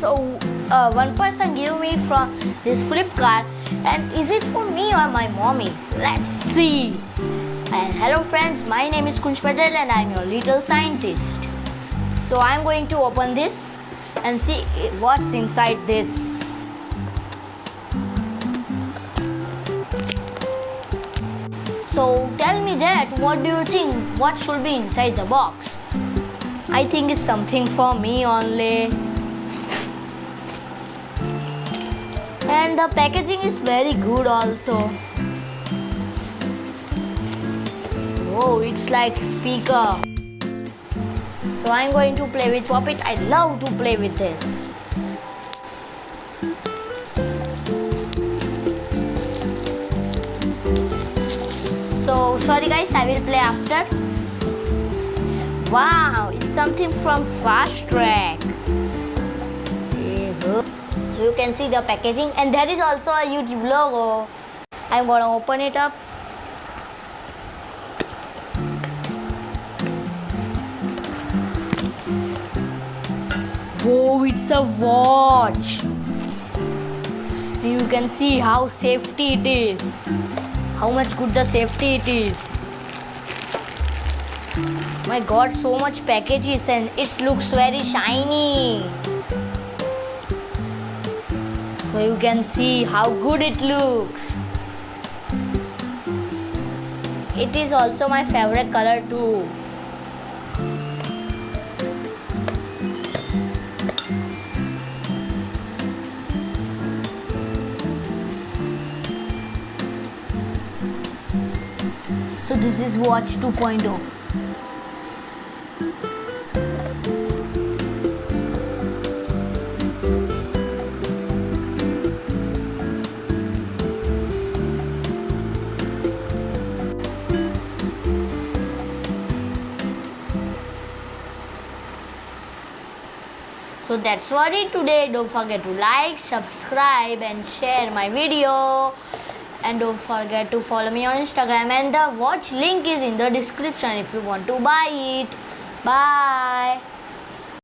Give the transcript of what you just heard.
So one person gave me from this Flipkart, and is it for me or my mommy? Let's see. And hello friends, my name is Kunj Patel and I'm your little scientist. So I'm going to open this and see what's inside this. So tell me that, what do you think? What should be inside the box? I think it's something for me only. And the packaging is very good also. Oh, it's like speaker. So I'm going to play with Puppet. I love to play with this. So sorry guys, I will play after. Wow, it's something from Fast Track. So you can see the packaging, and there is also a YouTube logo. I'm gonna open it up. Whoa, it's a watch. And you can see how safety it is. How much good the safety it is. My god, so much packages and it looks very shiny. So you can see how good it looks. It is also my favorite color too. So this is watch 2.0. So that's what it today. Don't forget to like, subscribe and share my video. And don't forget to follow me on Instagram, and the watch link is in the description if you want to buy it. Bye.